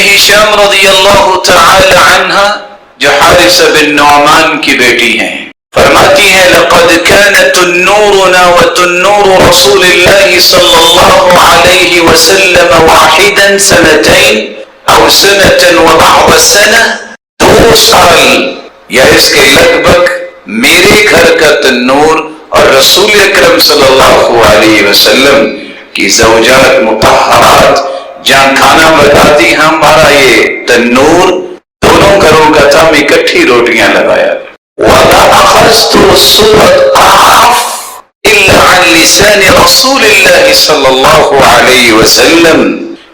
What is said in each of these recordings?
ہشام رضی اللہ تعالی عنہ جو حارثہ بن نعمان کی بیٹی ہیں، فرماتی ہیں لقد كانت تنورنا وتنور رسول اللہ صلی اللہ علیہ وسلم واحدا سنتين او سنة وبعض سنة، 2 سال یا اس کے لگ بھگ میرے گھر کا تنور اور رسول اکرم صلی اللہ علیہ وسلم کی زوجات مطہرات جہاں کھانا بناتی ہمارا یہ تنور دونوں گھروں کا تھا، ہم اکٹھی روٹیاں لگایا۔ وَلَا أَخَذْتُ سُورَةَ قَحْفٍ إِلَّا عَنْ لِسَانِ رَسُولِ اللَّهِ صلی اللہ علیہ وسلم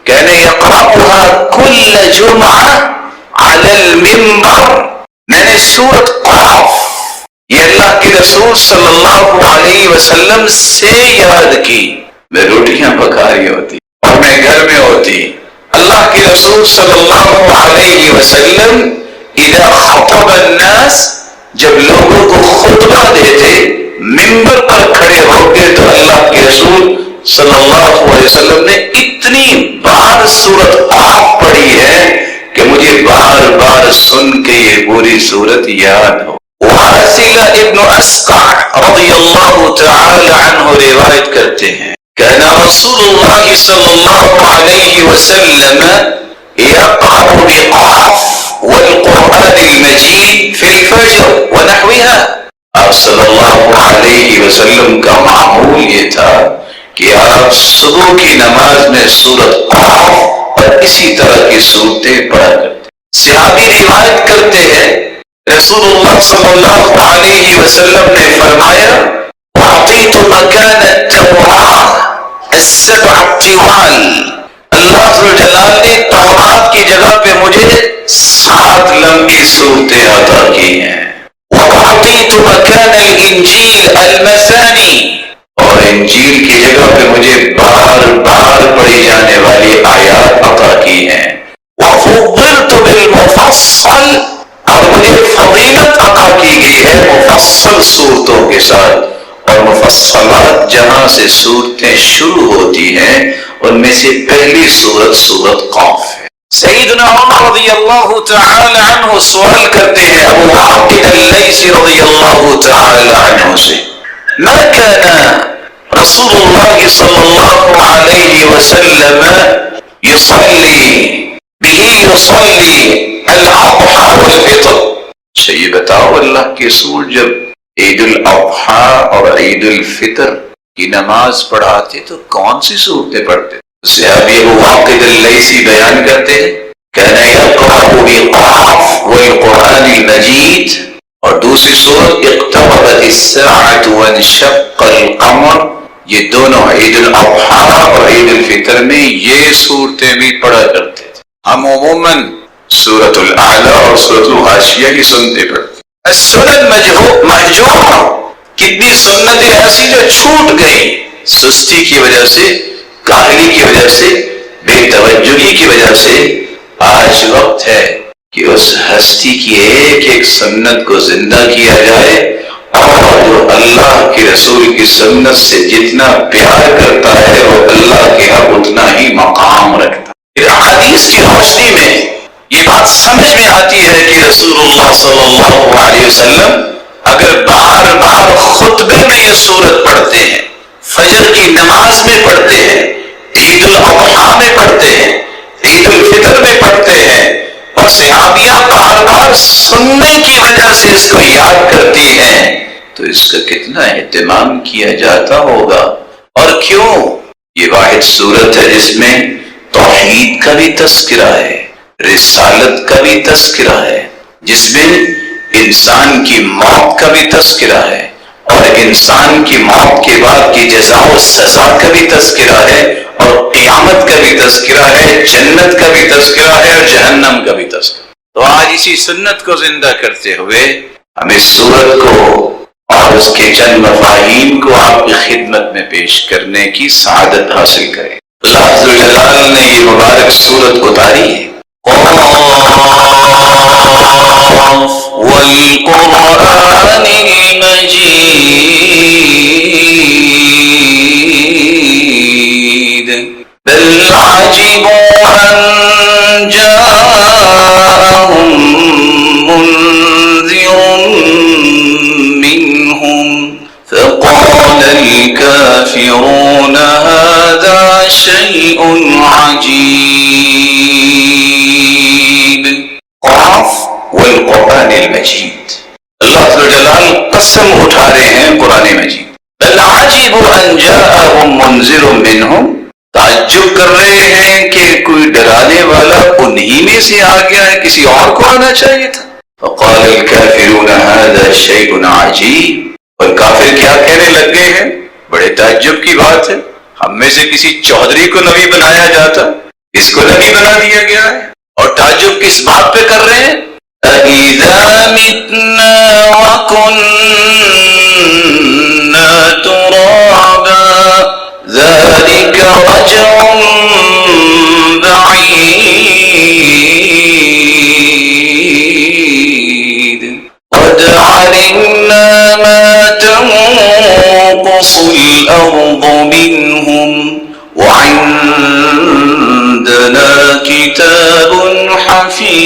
كان يقرأها كل جمعة على المنبر۔ میں نے سورۃ قاف یہ اللہ کے رسول صلی اللہ علیہ وسلم سے یاد کی، میں روٹیاں پکا رہی ہوتی اور میں گھر میں ہوتی، اللہ کے رسول صلی اللہ علیہ وسلم اذا خطب الناس جب لوگوں کو خطبہ دیتے منبر پر کھڑے ہو کے تو اللہ کے رسول صلی اللہ علیہ وسلم نے اتنی بار سورۃ قاف پڑھی ہے کہ مجھے بار بار سن کے یہ پوری سورت یاد ہو۔ واسل ابن اسقع رضی اللہ تعالی عنہ روایت کرتے ہیں كان رسول اللہ صلی اللہ علیہ وسلم يقرأ بقاف والقرآن المجيد في الفجر ونحوها۔ آپ صلی اللہ علیہ وسلم کا معمول یہ تھا کہ آپ صبح کی نماز میں سورۃ قاف اور اسی طرح کی صورتیں پڑھا کرتے۔ صحابی روایت کرتے ہیں رسول اللہ صلی اللہ علیہ وسلم نے فرمایا اعطیت مکان التوراۃ السبع الطوال، اللہ جلال نے تورات کی جگہ پہ مجھے 7 لمبی صورتیں عطا کی ہیں۔ واعطیت مکان الانجیل المثانی، اور انجیل کی جگہ پہ مجھے بار بار پڑھی جانے والی آیات عطا کی ہیں۔ وفضلت بالمفصل، اور مجھے فضیلت عطا کی گئی ہے مفصل صورتوں کے ساتھ، اور مفصلات جہاں سے صورتیں شروع ہوتی ہیں ان میں سے پہلی صورت سورۃ قاف ہے۔ سیدنا عمر رضی اللہ تعالی عنہ سوال کرتے ہیں ابو عاقل اللیثی رضی اللہ تعالی عنہ سے، ما كان رسول اللہ صلی اللہ علیہ وسلم يصلي الاضحى والفطر؟ اچھا یہ بتاؤ اللہ کے رسول جب عید الاضحیٰ اور عید الفطر کی نماز پڑھاتے تو کون سی صورتیں پڑھتے؟ صحابی ابو عاقل اللیثی بیان کرتے ہیں كان يقرأ بقاف والقرآن المجید، اور دوسری صورت اقتربت الساعة وانشق القمر، یہ دونوں عید الاضحیٰ اور عید الفطر میں یہ صورتیں بھی پڑھا کرتے تھے۔ ہم عموماً سورۃ الاعلی اور سورۃ الغاشیہ کی سنتے پڑھتے۔ السنن محجورہ، کتنی سنتیں ایسی جو چھوٹ گئی سستی کی وجہ سے، کاہلی کی وجہ سے، بے توجہی کی وجہ سے۔ آج وقت ہے کہ اس ہستی کی ایک ایک سنت کو زندہ کیا جائے، اور جو اللہ کے رسول کی سنت سے جتنا پیار کرتا ہے وہ اللہ کے ہاں اتنا ہی مقام رکھتا ہے۔ پھر حدیث کی روشنی میں یہ بات سمجھ میں آتی ہے کہ رسول اللہ صلی اللہ علیہ وسلم اگر بار بار خطبے میں یہ سورت پڑھتے ہیں، فجر کی نماز میں پڑھتے ہیں، عید الاضحیٰ میں پڑھتے ہیں، عید الفطر میں پڑھتے ہیں، اور صحابیاں بار بار سننے کی وجہ سے اس کو یاد کرتی ہیں، تو اس کا کتنا اہتمام کیا جاتا ہوگا۔ اور کیوں؟ یہ واحد صورت ہے جس میں توحید کا بھی تذکرہ ہے، رسالت کا بھی تذکرہ ہے، جس میں انسان کی موت کا بھی تذکرہ ہے، اور انسان کی موت کے بعد کی جزا و سزا کا بھی تذکرہ ہے، اور قیامت کا بھی تذکرہ ہے، جنت کا بھی تذکرہ ہے، اور جہنم کا بھی تذکرہ۔ تو آج اسی سنت کو زندہ کرتے ہوئے ہم اس سورت کو اور اس کے چند مفاہیم کو آپ کی خدمت میں پیش کرنے کی سعادت حاصل کریں۔ اللہ عز و جلال نے یہ مبارک سورت اتاری ہے، والقرآن المجید بل عجبوا أن جاءهم الكافرون هذا شيء عجيب. قاف والقرآن المجید. اللہ جلال قسم اٹھا رہے ہیں قرآن مجید. بل عجبوا ان جاءهم منذر منهم. تعجب کر رہے ہیں کہ کوئی ڈرانے والا انہی میں سے آ گیا ہے، کسی اور کو آنا چاہیے تھا. فقال الكافرون هذا شيء عجيب. اور کافر کیا کہنے لگ گئے ہیں؟ بڑے تعجب کی بات ہے، ہم میں سے کسی چودھری کو نبی بنایا جاتا، اس کو نبی بنا دیا گیا ہے. اور تعجب کس بات پہ کر رہے ہیں؟ اَإِذَا مِتْنَا وَكُنَّا تُرَابًا ذَلِكَ رَجْعٌ بَعِيدٌ قَدْ عَلِمْنَا مَا تَنقُصُ الْأَرْضُ مِنْهُمْ وَعِندَنَا كِتَابٌ حَفِيظٌ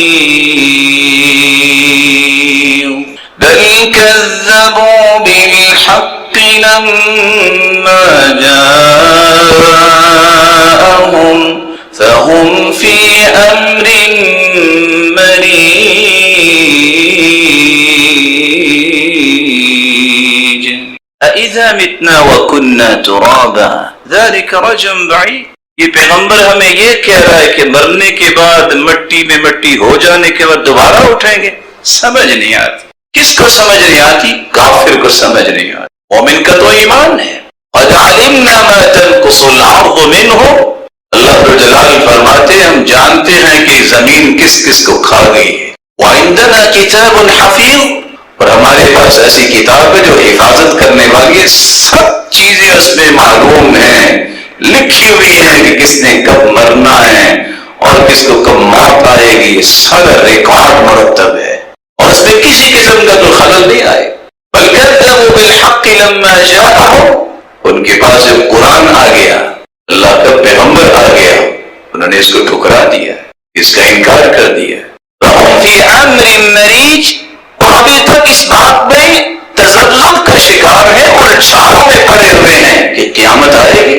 بَلْ كَذَّبُوا بِالْحَقِّ لَمَّا جَاءَهُمْ فَهُمْ فِي أَمْرٍ مَرِيجٍ. اَإِذَا مِتْنَا وَكُنَّا تُرَابًا ذَلِكَ رَجْعٌ بَعِيدٌ. یہ پیغمبر ہمیں یہ کہہ رہا ہے کہ مرنے کے بعد مٹی میں مٹی ہو جانے کے بعد دوبارہ اٹھیں گے. سمجھ نہیں آتی. کس کو سمجھ نہیں آتی؟ کافر کو سمجھ نہیں آتی. مومن کا تو ایمان ہے. قَدْ عَلِمْنَا مَا تَنْقُصُ الْأَرْضُ مِنْهُ. اللہ جلال فرماتے ہیں ہم جانتے ہیں کہ زمین کس کس کو کھا گئی ہے. وَعِندَنَا كِتَابٌ حَفِيظٌ. اور ہمارے پاس ایسی کتاب ہے جو حفاظت کرنے والی ہے. سب چیزیں اس میں معلوم ہیں، لکھی ہوئی ہیں کہ کس نے کب مرنا ہے اور کس کو کب موت آئے گی. سارا ریکارڈ مرتب ہے اور اس میں کسی قسم کا کوئی خلل نہیں آئے. بل كذبوا بالحق لما جاءهم. ان کے پاس جب قرآن آ گیا، اللہ کا پیغمبر آ گیا، انہوں نے اس کو ٹھکرا دیا، اس کا انکار کر دیا. فهم في امر مریج. اور ابھی تک اس بات میں تذبذب کا شکار ہے اور الجھاؤ میں پڑے ہوئے ہیں کہ قیامت آئے گی.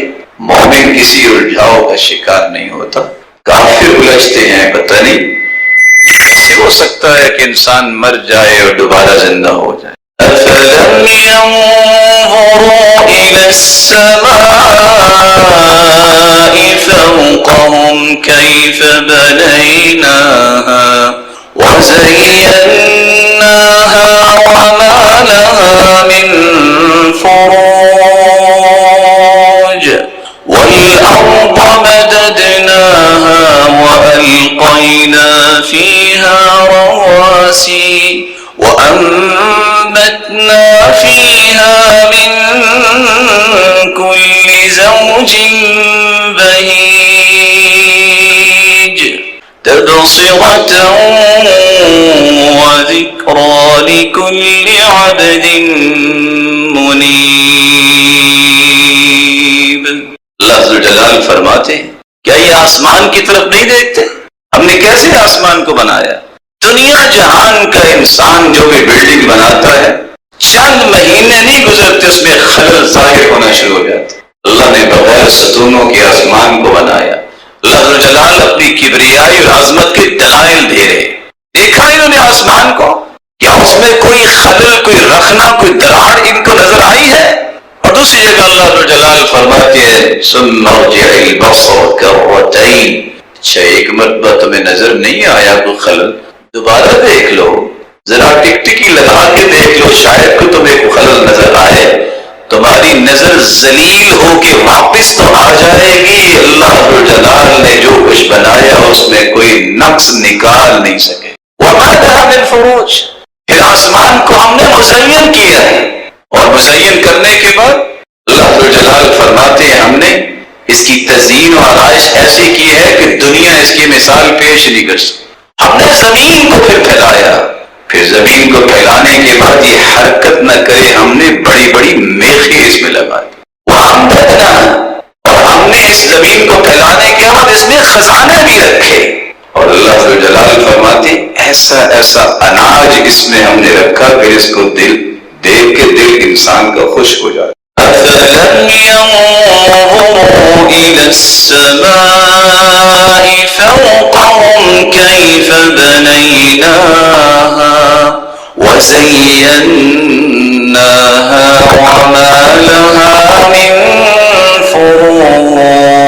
مومن کسی الجھاؤ کا شکار نہیں ہوتا. کافر الجھتے ہیں پتہ نہیں کیسے ہو سکتا ہے کہ انسان مر جائے اور دوبارہ زندہ ہو جائے. أَفَلَمْ يَنْظُرُوا إِلَى السَّمَاءِ فَوْقَهُمْ كَيْفَ بَنَيْنَاهَا وَزَيَّنَّاهَا وَمَا لَهَا مِنْ فُرُوجٍ وَالْأَرْضَ مَدَدْنَاهَا وَأَلْقَيْنَا فِيهَا رَوَاسِيَ وَأَنبَتْنَا فِيهَا مِن كُلِّ زَوْجٍ بَهِيجٍ تَبْصِرَةً وَذِكْرَى لِكُلِّ عَبْدٍ مُنِيبٍ. اللہ جلال فرماتے ہیں کیا یہ آسمان کی طرف نہیں دیکھتے؟ ہم نے کیسے آسمان کو بنایا؟ دنیا جہان کا انسان جو بھی بلڈنگ بناتا ہے چند مہینے نہیں گزرتے اس میں خلل ظاہر ہونا شروع ہو جاتا. اللہ نے بغیر ستونوں کے آسمان کو بنایا. اللہ جلال اپنی کبریائی اور عظمت کے دلائل دے رہے. دیکھا انہوں نے آسمان کو، کیا اس میں کوئی خلل، کوئی رخنا، کوئی دراڑ ان کو نظر آئی ہے؟ اور دوسری جگہ اللہ جلال فرماتے ہیں ثم ارجع البصر كرتين. اچھا ایک مرتبہ تمہیں نظر نہیں آیا کوئی خلل، دوبارہ دیکھ لو، ذرا ٹکٹکی لگا کے دیکھ لو، شاید کو تمہیں کوئی خلل نظر آئے. تمہاری نظر ذلیل ہو کے واپس تو آ جائے گی. اللہ جلال نے جو کچھ بنایا اس میں کوئی نقص نکال نہیں سکے. وَمَا لَهَا مِنْ فُرُوجٍ. پھر آسمان کو ہم نے مزین کیا ہے اور مزین کرنے کے بعد اللہ جلال فرماتے ہیں ہم نے اس کی تزئین و آرائش ایسی کی ہے کہ دنیا اس کی مثال پیش نہیں کر سکتی. ہم نے زمین کو پھر پھیلایا، پھر زمین کو پھیلانے کے بعد یہ حرکت نہ کرے ہم نے بڑی بڑی میخیں اس میں لگا دی. وَأَنبَتْنَا. اور ہم نے اس زمین کو پھیلانے کے بعد اس میں خزانے بھی رکھے. اور اللہ جلال فرماتے ایسا ایسا اناج اس میں ہم نے رکھا کہ اس کو دل دیکھ کے دل انسان کا خوش ہو جاتا. أفلم ينظروا إلى السماء فوقهم كيف بنيناها وزيناها وما لها من فروج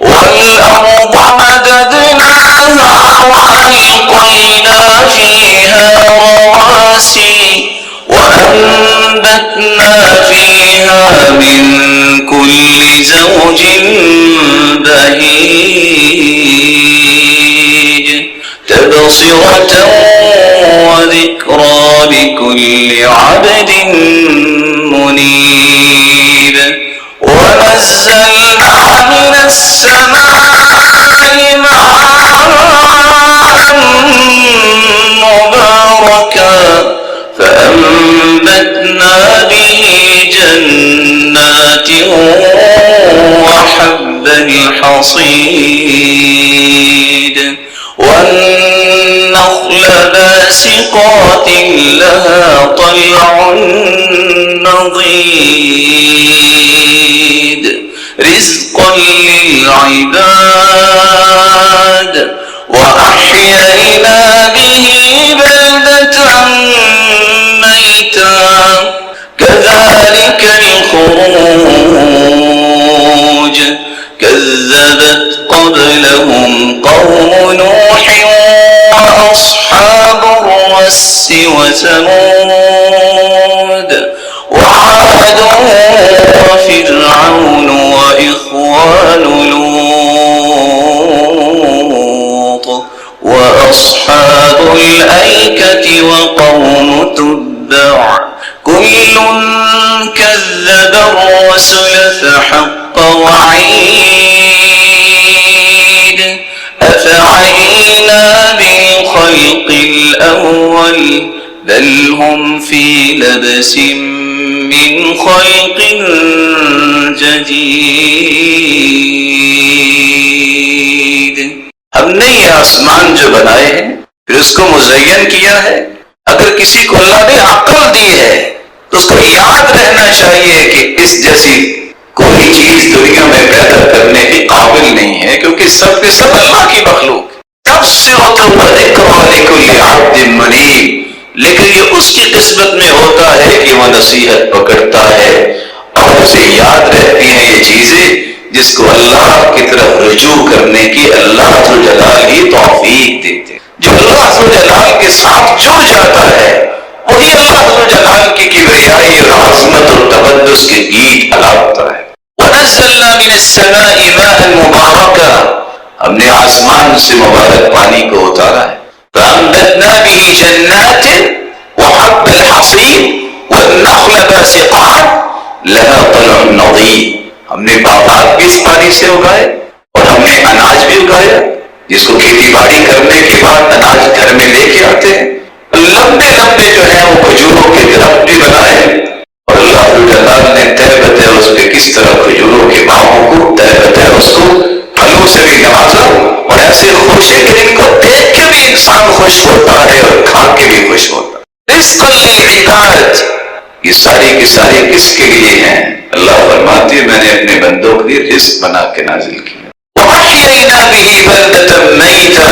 والأرض مددناها وألقينا فيها رواسي وأنبتنا فيها من كل زوج بهيج تبصرة وذكرى لكل عبد منيب ونزلنا من السماء ماء مباركا فأنبتنا به جنات وحب الحصيد والنخل باسقات لها طلع نضيد رزقا للعباد وأحيينا به بلدة ميتا كذلك الخروج كذبت قبلهم قوم نوح وأصحاب الرس وثمود وعاد وفرعون وإخوان لوط وأصحاب الأيكة وقوم تبع كل كذب الرسل فحق وعيد أفعينا بالخلق الأول بل هم في لبس من خلق جديد. ہم نے یہ آسمان جو بنائے ہیں پھر اس کو مزین کیا ہے. اگر کسی کو اللہ نے عقل دی ہے تو اس کو یاد رہنا چاہیے کہ اس جیسی کوئی چیز دنیا میں پیدا کرنے کے قابل نہیں ہے کیونکہ سب کے سب اللہ کی مخلوق. تبصرۃ وذکریٰ لکل عبد منیب، لیکن یہ اس کی قسمت میں ہوتا ہے کہ وہ نصیحت پکڑتا ہے اور اسے یاد رہتی ہیں یہ چیزیں جس کو اللہ کی طرف رجوع کرنے کی اللہ ذو جلال ہی توفیق دیتے. جو اللہ ذو جلال کے ساتھ جڑ جاتا ہے وہی اللہ ذو جلال کی کبریائی اور عظمت اور تقدس کے گیت الاپتا ہے. وَنَزَّلْنَا مِنَ السَّمَاءِ مَاءً مُبَارَكًا، ہم نے آسمان سے مبارک پانی کو اتارا ہے. فَأَنبَتْنَا بِهِ جَنَّاتٍ وَحَبَّ الْحَصِيدِ وَالنَّخْلَ بَاسِقَاتٍ لَهَا طَلْعٌ نَضِيدٌ، ہم نے باغات بھی اس پانی سے اگائے اور ہم نے اناج بھی اگایا جس کو کھیتی باڑی کرنے کے بعد اناج گھر میں لے کے آتے ہیں. لمبے لمبے جو ہیں وہ کھجوروں کے درخت بھی بنائے اور اللہ جلال نے طے بتے اس پہ کس طرح کھجوروں کے باغوں کو طے بتے اس کو پھلوں سے بھی نوازا اور ایسے خوشی کہ ان کو دیکھ کے بھی انسان خوش ہوتا ہے اور کھا کے بھی خوش ہوتا ہے. رزقا للعباد، یہ ساری کی ساری کس کے لیے ہیں؟ اللہ فرماتے ہیں میں نے اپنے بندوں کے لیے رزق بنا کے نازل کیا. وَأَحْيَيْنَا بِهِ بَلْدَةً مَيْتًا،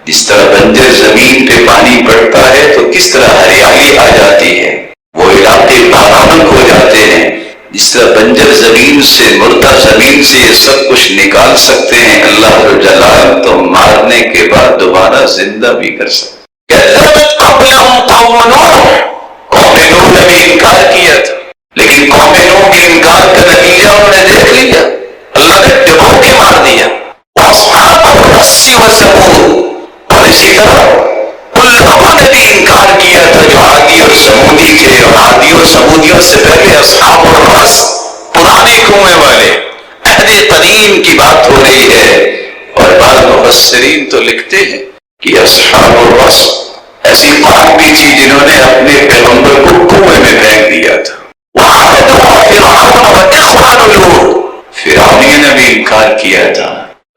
جس طرح بنجر زمین پہ پانی پڑتا ہے تو کس طرح ہریالی آ جاتی ہے، وہ علاقے بارآمد ہو جاتے ہیں. جس طرح بنجر زمین سے مردہ زمین سے یہ سب کچھ نکال سکتے ہیں اللہ جلال تو مارنے کے بعد دوبارہ زندہ بھی کر سکتے. كذبت قبلهم قوم نوح، قوم نوح نے بھی انکار کیا تھا لیکن قوم نوح کے انکار کا نتیجہ انہوں نے دیکھ لیا، اللہ نے ڈبو کے مار دیا. واصحاب الرس وثمود، اور اسی طرح ان لوگوں نے بھی انکار کیا تھا جو عادی اور سمودی تھے، اور عادی اور سمودیوں سے پہلے اصحاب الرس پرانے کنویں والے عہد قدیم کی بات ہو رہی ہے. اور بعض مفسرین تو لکھتے ہیں کہ اصحاب الرس ایسی قوم بھی تھی جنہوں نے اپنے پیغمبر کو کنویں میں پھینک دیا تھا. وعاد وفرعون واخوان لوط، فرعونیوں نے بھی انکار کیا تھا،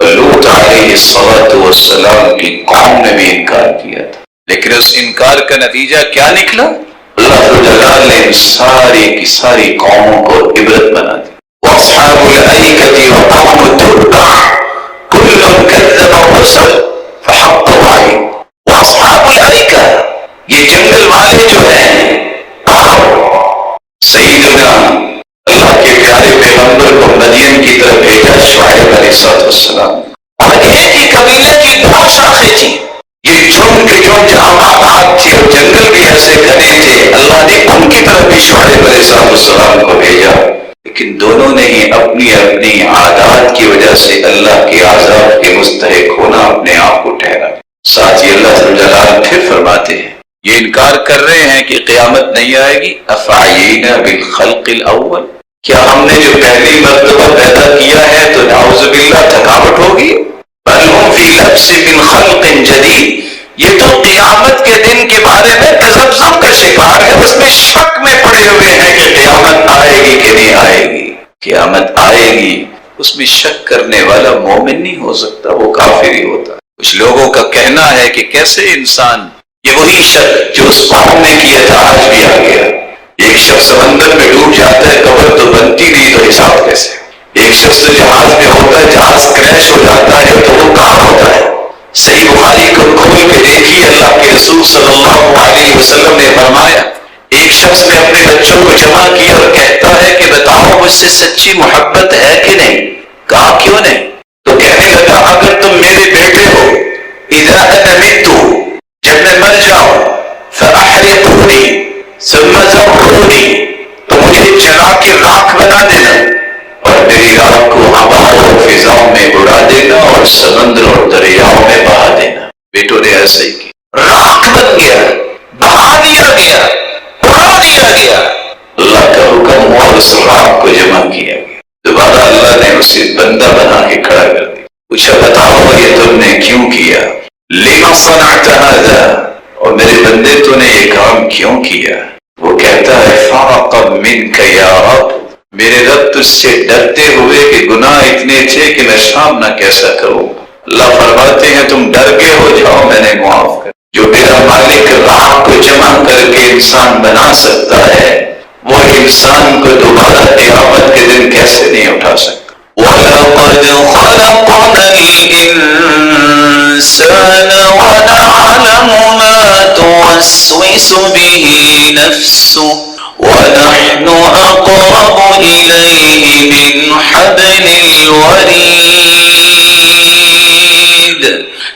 لوط علیہ السلام کی قوم نے بھی انکار کیا تھا. لیکن اس انکار کا نتیجہ کیا نکلا؟ اللہ جلال نے ساری کی ساری قوموں کو عبرت بنا دی. وَأَصْحَابُ الْأَيْكَةِ وَقَوْمُ التُّبَّعِ كُلٌّ كَذَّبَ الرُّسُلَ فَحَقَّ وَعِيدِ. وَأَصْحَابُ الْأَيْكَةِ یہ جنگل والے جو ہیں، اور سیدنا اللہ کے پیارے پیغمبر کو مدین کی طرف بھیجا شعیب علیہ السلام، اور ایک ہی قبیلے کی دو شاخیں تھیں. یہ جھنڈ کے جھنڈ جہاں آباد تھی اور جنگل بھی ایسے گھنے تھے، اللہ نے ان کی طرف بھی شعیب علیہ السلام کو بھیجا، لیکن دونوں نے ہی اپنی اپنی عادات کی وجہ سے اللہ کے عذاب کے مستحق ہونا اپنے آپ کو ٹھہرا. ساتھ ہی اللہ جلال پھر فرماتے ہیں، یہ انکار کر رہے ہیں کہ قیامت نہیں آئے گی. افعینا بالخلق الاول، کیا ہم نے جو پہلی مرتبہ پیدا کیا ہے تو نعوذ باللہ تھکاوٹ ہوگی؟ بل ہم فی لبس من خلق جدید، یہ تو قیامت کے دن کے بارے میں تذبذب کا شکار ہے، اس میں شک میں پڑے ہوئے ہیں کہ قیامت آئے گی کہ نہیں آئے گی. قیامت آئے گی، اس میں شک کرنے والا مومن نہیں ہو سکتا، وہ کافر ہی ہوتا. کچھ لوگوں کا کہنا ہے کہ کیسے انسان، یہ وہی شک جو اس قوم نے کیا تھا آج بھی آ گیا. ایک شخص سمندر میں ڈوب جاتا ہے، قبر تو بنتی نہیں تو حساب کیسے؟ ایک شخص جہاز میں ہوتا ہے، جہاز کریش ہو جاتا ہے تو وہ کہاں ہوتا ہے؟ صحیح بخاری کو کھول کے دیکھیے، اللہ کے رسول صلی اللہ علیہ وسلم نے فرمایا، ایک شخص نے اپنے بچوں کو جمع کیا اور کہتا ہے کہ بتاؤ مجھ سے سچی محبت ہے کہ نہیں؟ کہا کیوں نہیں؟ تو کہنے لگا اگر تم میرے بیٹے ہو، اذا انا مت، جب میں مر جاؤں، فاحرقونی ثم ذرونی، تو مجھے جلا کے راکھ بنا دینا اور میری راکھ کو ہواؤں اور فضاؤں میں اڑا دینا اور سمندر اور دریاؤں میں بہا دینا. بیٹوں نے ایسے ہی کیا، راکھ بن گیا، بہا دیا گیا، اڑا دیا گیا. اللہ کا حکم ہوا، اس راکھ کو جمع کیا گیا. دوبارہ اللہ نے اسے بندہ بنا کے کھڑا کر دیا. پوچھا بتاؤ یہ تم نے کیوں کیا؟ لما صنعت هذا، اور میرے بندے تو نے یہ کام کیوں کیا؟ وہ کہتا ہے فاق منک یا رب، میرے رب تجھ سے ڈرتے ہوئے کہ گناہ اتنے تھے کہ میں شام نہ کیسا کروں. اللہ فرماتے ہیں تم ڈر گئے ہو، جاؤ میں نے معاف کر. جو میرا مالک راہ کو جمع کر کے انسان بنا سکتا ہے، وہ انسان کو دوبارہ قیامت کے دن کیسے نہیں اٹھا سکتا. وَلَقَدْ خَلَقْنَا الْإِنسَانَ وَنَعْلَمُ مَا تُوَسْوِسُ بِهِ نَفْسُهُ وَنَحْنُ أَقْرَبُ إِلَيْهِ مِنْ حَبْلِ الْوَرِيدِ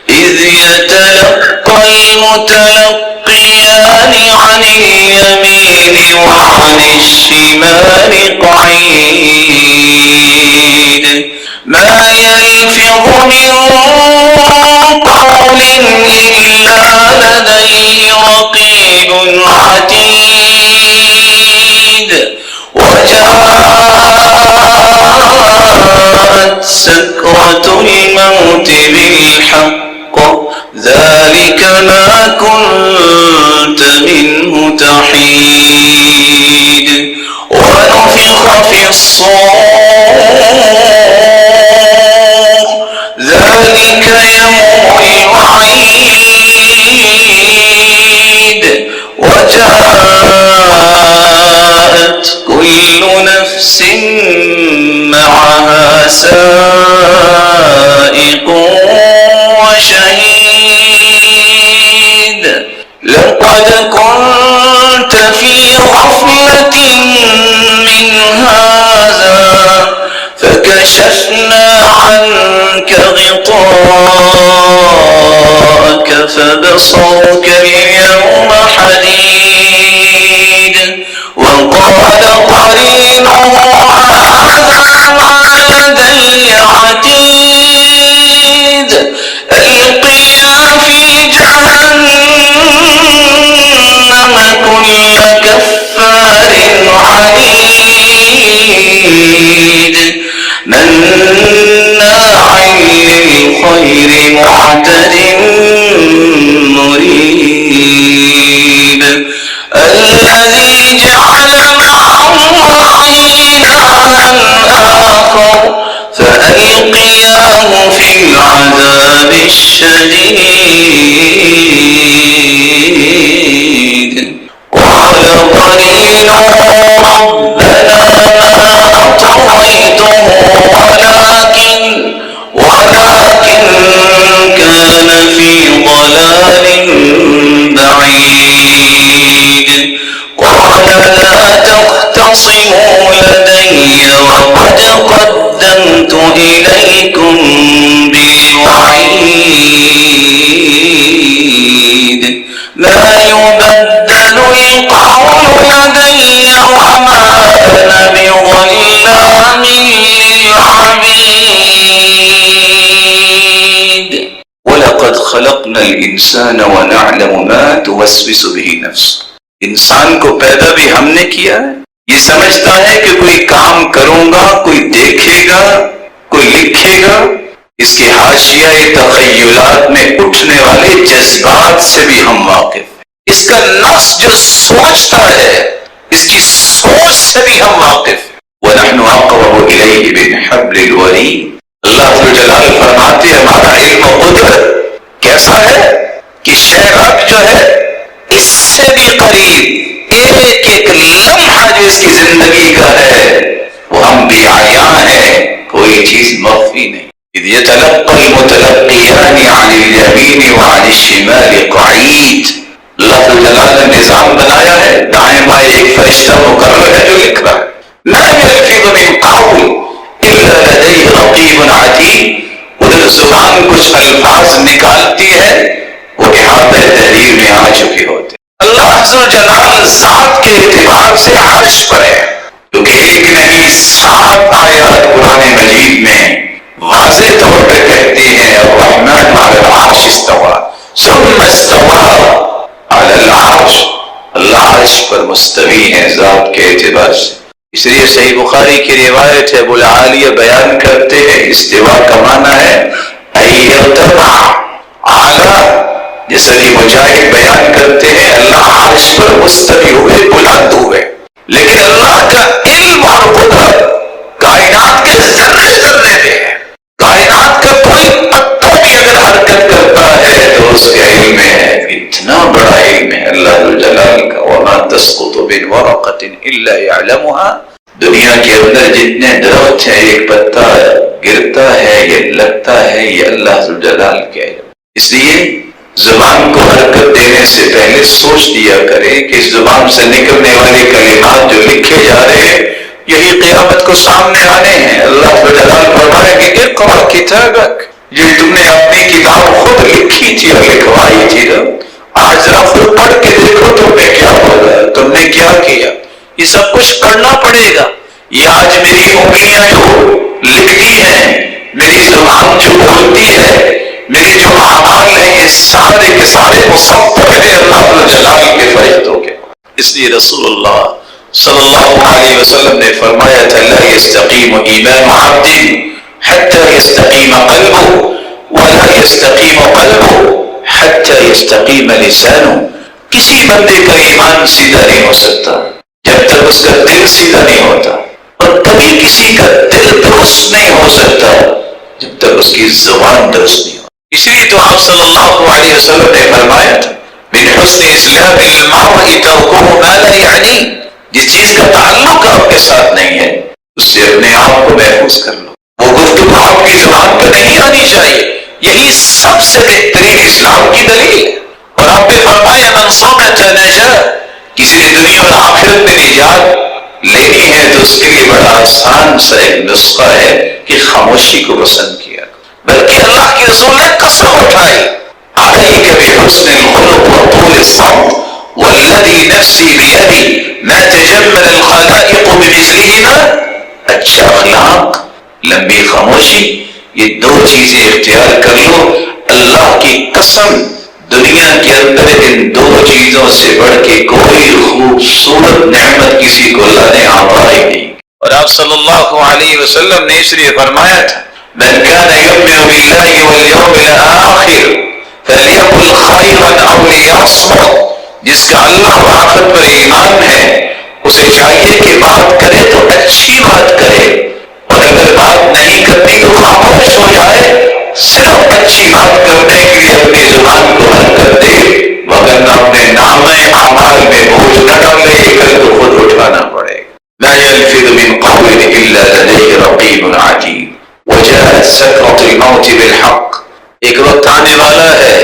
إِذْ يَتَلَقَّى الْمُتَلَقِّيَانِ عَنِ الْيَمِينِ وَعَنِ الشِّمَالِ قَعِيدٌ مَا يَلْفِظُ مِنْ قَوْلٍ إِلَّا لَدَيْهِ رَقِيبٌ عَتِيدٌ وَجَاءَتْ سَكْرَةُ الْمَوْتِ بِالْحَقِّ ذَلِكَ مَا كُنْتَ مِنْهُ تَحِيدُ وَنُفِخَ فِي الصُّورِ ذَلِكَ يَوْمُ الْوَعِيدِ وَجَاءَتْ كُلُّ نَفْسٍ مَعَهَا سَائِقٌ وَشَهِيدٌ لَقَدْ كُنْتَ فِي غَفْلَةٍ مِّنْ هَذَا فَكَشَفْنَا عَنْكَ غِطَاءَكَ فَبَصَرُكَ الْيَوْمَ حَدِيدٌ وَقَالَ قَرِينُهُ هَذَا مَا لَدَيَّ عَتِيدٌ أَلْقِيَا فِي جَهَنَّمَ كُلَّ كَفَّارٍ عَنِيدٍ مَنَّاعٍ لِلْخَيْرِ مُعْتَدٍ مُرِيبٍ الَّذِي جَعَلَ مَعَ اللَّهِ إِلَٰهًا آخَرَ فَأَلْقِيَاهُ فِي الْعَذَابِ الشَّدِيدِ قَالَ لا يبدل القول لدي وما أنا بظلام للعبيد وَلَقَدْ خَلَقْنَا الْإِنسَانَ وَنَعْلَمُ مَا تُوَسْوِسُ بِهِ نَفْسُهُ انسان کو پیدا بھی ہم نے کیا ہے، یہ سمجھتا ہے کہ کوئی کام کروں گا، کوئی دیکھے گا، کوئی لکھے گا، اس کے حاشیہ تخیلات میں اٹھنے والے جذبات سے بھی ہم واقف ہیں، اس کا نفس جو سوچتا ہے اس کی سوچ سے بھی ہم واقف ہیں۔ وَنَحْنُ أَقْرَبُ إِلَيْهِ مِنْ حَبْلِ الْوَرِيدِ اللہ جلال فرماتے ہیں ہمارا علم و قدرت کیسا ہے کہ شہرت جو ہے اس سے بھی قریب ایک ایک لمحہ جو اس کی زندگی کا ہے وہ ہم بھی عیاں ہیں، کوئی چیز مخفی نہیں۔ اِذْ يَتَلَقَّى الْمُتَلَقِّيَانِ عَنِ الْيَمِينِ وَعَنِ الشِّمَالِ قَعِيدٌ اللہ جلال نے نظام بنایا ہے، دائیں بائیں ایک فرشتہ مقرر ہے جو لکھ رہا ہے۔ مَا يَلْفِظُ مِنْ قَوْلٍ إِلَّا لَدَيْهِ رَقِيبٌ عَتِيدٌ ادھر زبان کچھ الفاظ نکالتی ہے وہ احاطہ تحریر میں آ چکے ہوتے۔ اللہ عز و جلال ذات کے اعتبار سے عرش پر ہے، کیونکہ ایک نہیں 7 آیات قرآن مجید میں واضح طور پہ کہتی ہیں الرحمن علی العرش استوى ثم استوى علی العرش، اللہ عرش پر مستوی ہے ذات کے اعتبار سے۔ اس لیے صحیح بخاری کی روایت ہے ابو العالیہ بیان کرتے ہیں استوا کا معنی ہے ایرتفع اعلیٰ، جیسا کہ مجاہد بیان کرتے ہیں اللہ عرش پر مستوی ہوئے بلند ہوئے، لیکن اللہ کا علم اور قدرت کائنات کے ذرے ذرے میں ہے، کائنات کا کوئی پتہ بھی اگر حرکت کرتا ہے تو اس کے علم میں ہے، اتنا بڑا علم ہے اللہ جلال کا۔ وما تسقط من ورقة الا يعلمها، دنیا کے اندر جتنے درخت ہیں ایک پتا گرتا ہے یہ لگتا ہے یہ اللہ جلال کے علم۔ اس لیے زبان کو حرکت دینے سے پہلے سوچ دیا کرے کہ اس زبان سے نکلنے والے کلمات جو لکھے جا رہے ہیں یہی قیامت کو سامنے آنے ہیں۔ اللہ جلال فرمائے کہ اقرأ کتابک، جو تم نے اپنی کتاب خود لکھی تھی اور لکھوائی تھی نا، آج ذرا خود پڑھ کے دیکھو تم نے کیا ہوگا، تم نے کیا کیا۔ یہ سب کچھ کرنا پڑے گا، یہ آج میری انگلیاں جو لکھتی ہیں، میری زبان جو بولتی ہے، میری جو اعمال ہیں، یہ سارے کے سارے مصور ہیں اللہ جلال کے فرشتوں کے۔ اس لیے رسول اللہ صلی اللہ علیہ وسلم نے فرمایا تھا لا يستقيم ایمان عبد حتى يستقيم قلبه ولا يستقيم قلبه حتى يستقيم لسانه، کسی بندے کا ایمان سیدھا نہیں ہو سکتا جب تک اس کا دل سیدھا نہیں ہوتا، اور کبھی کسی کا دل درست نہیں ہو سکتا جب تک اس کی زبان درست نہیں ہو۔ اس لیے تو آپ صلی اللہ علیہ وسلم نے فرمایا تھا من حسن اسلام المرء ترکہ ما لا یعنی، جس چیز کا تعلق آپ کے ساتھ نہیں ہے اس سے اپنے آپ کو محفوظ کر لو، وہ گفتگو آپ کی زبان پر نہیں آنی چاہیے، یہی سب سے بہترین اسلام کی دلیل ہے۔ اور آپ نے فرمایا من صامت نجا، کسی نے دنیا اور آخرت میں نجات لینی ہے تو اس کے لیے بڑا آسان سا ایک نسخہ ہے کہ خاموشی کو پسند کیا، بلکہ اللہ کے رسول نے قسم اٹھائی علیک بحسن الخلق وطول الصمت والذی نفسی بیدی ما تجمل الخلائق بمثلہما، اچھا اخلاق، لمبی خاموشی، یہ 2 چیزیں اختیار کر لو، اللہ کی قسم دنیا کے اندر ان 2 چیزوں سے بڑھ کے کوئی خوبصورت نعمت کسی کو اللہ نے عطا ہی نہیں۔ اور آپ صلی اللہ علیہ وسلم نے اس لیے فرمایا تھا من كان يؤمن بالله واليوم الآخر فليقل خيرا أو ليصمت، جس کا اللہ و آخرت پر ایمان ہے اسے چاہیے کہ بات کرے تو اچھی بات کرے، اور اگر بات نہیں کرتی تو خاموش ہو جائے، صرف اچھی بات کرنے کے لیے اپنی زبان کو حرکت دے، مگر نہ اپنے نامہ اعمال میں بوجھ نہ ڈالے، کل تو خود اٹھانا پڑے گا۔ لا يلفظ من قول الا لديه رقيب عتيد وجاءت سكرة الموت بالحق، ایک وقت آنے والا ہے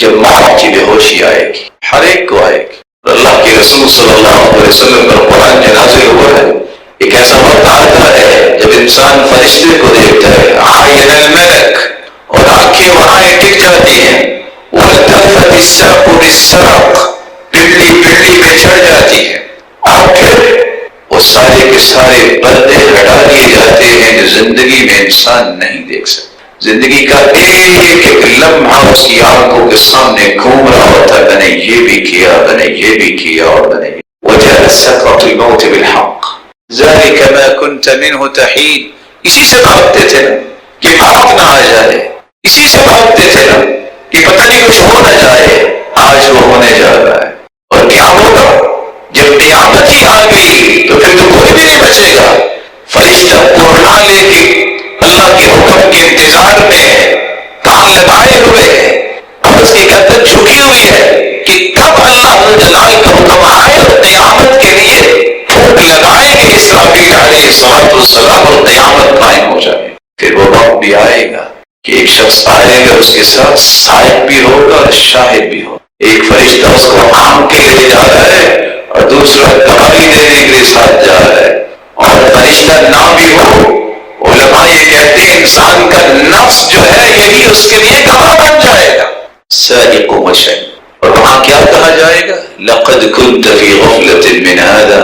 جب موت کی بے ہوشی آئے گی، ہر ایک کو آئے گی۔ اور اللہ کے رسول صلی اللہ علیہ وسلم پر قرآن جو نازل ہوا ہے ایک ایسا وقت آتا ہے جب انسان فرشتے کو دیکھتا ہے عین الملک، اور آنکھیں وہاں ٹک جاتی ہیں، وَالْتَفَّتِ الساق بالساق، پنڈلی پنڈلی پہ چڑھ جاتی ہے، اور پھر وہ سارے کے سارے پردے ہٹا دیے جاتے ہیں جو زندگی میں انسان نہیں دیکھ سکتا۔ زندگی کا ایک ایک لمحہ اس کی آنکھوں کے سامنے گھوم رہا ہوتا ہے، میں نے یہ بھی کیا، میں نے یہ بھی کیا، اور میں نے وجاء سکرۃ الموت بالحق ذلک ما كنت منه تحید۔ اسی سے بھاگتے تھے نا کہ موت نہ آ جائے، اسی سے بھاگتے تھے نا کہ پتہ نہیں کچھ ہو نہ جائے، آج وہ ہونے جا رہا ہے۔ اور کیا ہوگا جب قیامت ہی آ گئی تو پھر تو کوئی بھی نہیں بچے گا۔ فرشتہ اڑا لے کے اللہ کے حکم کے انتظار میں ہے، کان لگائے ہوئے ہے، اور اس کی گردن جھکی ہوئی ہے کہ کب اللہ جلال کا حکم آئے اور قیامت کے لیے پھونک لگائیں گے اسرافیل علیہ الصلوۃ والسلام اور قیامت قائم ہو جائے۔ پھر وہ وقت بھی آئے گا کہ ایک شخص آئے گا، اس کے ساتھ سائق بھی ہوگا اور شاہد بھی ہوگا۔ ایک فرشتہ اس کو آم کے لیے جا رہا ہے اور دوسرا گواہی دینے کے لیے ساتھ جا رہا ہے، اور فرشتہ نہ بھی ہو، علماء یہ کہتے ہیں انسان کا نفس جو ہے یہی اس کے لیے گواہ بن جائے گا۔ سائق و مشہد، اور وہاں کیا کہا جائے گا؟ لقد كنت في غفلة من هذا،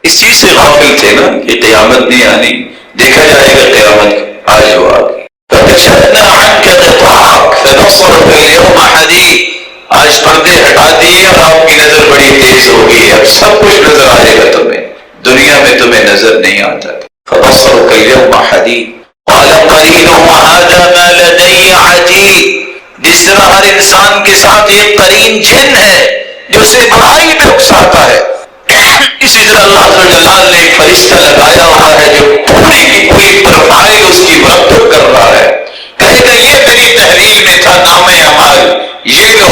اس چیز سے غافل تھے نا کہ قیامت نہیں آنی، دیکھا جائے گا قیامت آج ہو آ گئی۔ فكشفنا عنك غطاءك فبصرك اليوم حديد، آج پردے ہٹا دیے اور آپ کی نظر بڑی تیز ہوگی، اب سب کچھ نظر آئے گا تمہیں، دنیا میں تمہیں نظر نہیں آتا تھا۔ فبصرك اليوم حديد قال قرينه هذا ما لدي عتيد، جس طرح ہر انسان کے ساتھ ایک قرین جن ہے جو اسے برائی میں اکساتا ہے، اسی طرح اللہ جلال نے ایک فرشتہ لگایا ہوا ہے جو پوری کی پوری پروفائل اس کی مرتب کر رہا ہے، کہے گا یہ میری تحویل میں تھا نام اعمال، یہ لو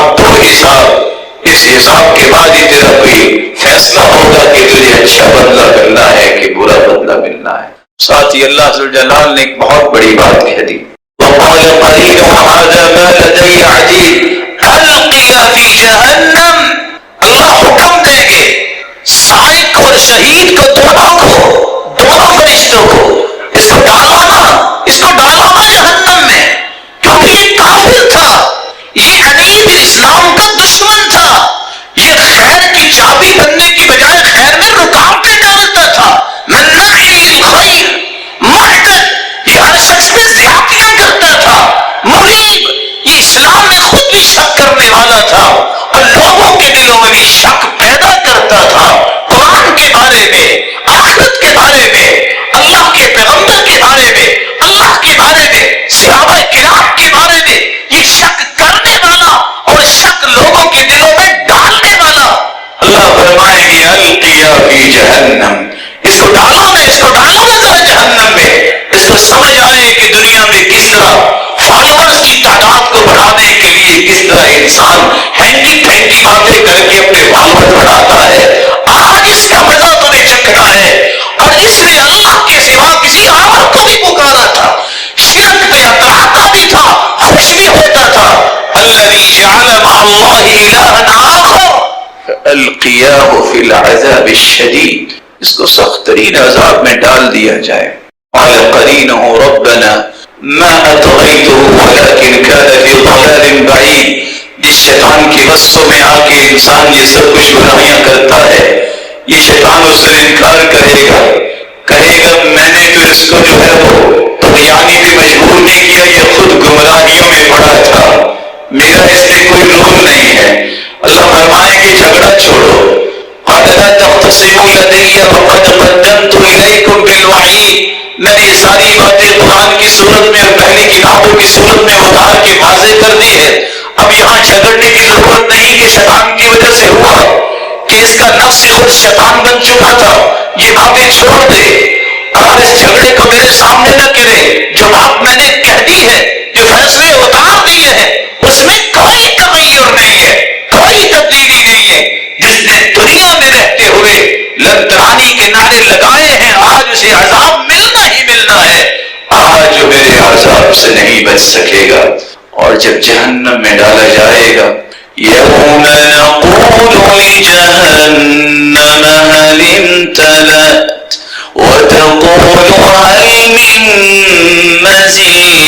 اب تو حساب، اس حساب کے بعد ہی تیرا کوئی فیصلہ ہوگا کہ تجھے اچھا بدلہ ملنا ہے کہ برا بدلہ ملنا ہے۔ ساتھ ہی اللہ جلال نے ایک بہت بڑی بات کہہ دی، وقال قرينه هذا ما لدي عتيد القيا في جهنم، اللہ حکم دیں گے سائق اور شہید کو دونوں فرشتوں کو اس کو ڈالو نا جہنم میں، کیونکہ یہ کافر تھا، یہ عنید اسلام کا دشمن تھا، یہ خیر کی چابی بننے کی بجائے خیر میں رکاوٹیں ڈالتا تھا، مناع للخیر معتد، یہ ہر شخص پہ زیادتیاں کرتا تھا، مریب، یہ اسلام میں خود بھی شک کرنے والا تھا اور لوگوں کے دلوں میں بھی شک پیدا کرتا تھا، قرآن کے بارے میں، آخرت کے بارے میں، اللہ کے پیغمبر کے بارے میں، اللہ کے بارے میں، صحابہ کرام کے بارے میں، یہ شک کرنے والا اور شک لوگوں کے دلوں میں ڈالنے والا۔ اللہ فرمائے گی القیا فی جہنم، اس کو ڈالو نا ذرا جہنم میں، اس کو سمجھ آئے کہ دنیا میں کس طرح فالوورز کی تعداد کو بڑھانے کے لیے کس طرح انسان ہینگی پھینگی باتیں کر کے اپنے فالوور بڑھاتا ہے۔ آج اس کا مزہ تمہیں چکھنا ہے، اور اس نے اللہ کے سوا کسی اور کو بھی پکارا تھا، شرک پہ اتراتا بھی تھا، خوش بھی ہوتا تھا۔ الذی جعل مع اللہ الہا آخر فالقیاہ فی العذاب الشدید، اس کو سخت ترین عذاب میں ڈال دیا جائے۔ قال قرینہ ربنا ما اطغیتہ ولکن کان فی ضلال بعید، جس شیطان کی وصفوں میں آ کے انسان یہ سب کچھ برائیاں کرتا ہے، یہ شیطان اس سے انکار کرے گا، کہے گا میں نے تو اس کو جو ہے وہ طغیانی پہ مجبور نہیں کیا، یہ خود گمراہیوں میں پڑا تھا، میرا اس میں کوئی رول نہیں ہے۔ اللہ فرمائے کہ جھگڑا چھوڑو، قال لا تختصموا لدي وقد قدمت إليكم بالوحي، میں نے یہ ساری باتیں قرآن کی صورت میں اور پہلی کتابوں کی صورت میں اتار کے واضح کر دی ہے، اب یہاں جھگڑنے کی ضرورت نہیں کہ شیطان کی وجہ سے ہوا، کہ اس کا نفس خود شیطان بن چکا تھا، یہ باتیں چھوڑ دے اور اس جھگڑے کو میرے سامنے نہ کرے، جو بات میں نے کہہ دی ہے، جو فیصلے اتار دیے ہیں، اس میں کوئی تغیر نہیں ہے، کوئی تبدیلی نہیں ہے۔ جس نے دنیا میں رہتے ہوئے لنترانی کے نعرے لگائے ہیں، آج اسے عذاب ملنا ہی ملنا ہے، آج جو میرے عذاب سے نہیں بچ سکے گا۔ اور جب جہنم میں ڈالا جائے گا، یوم نقول لجہنم هل امتلأت وتقول هل من مزید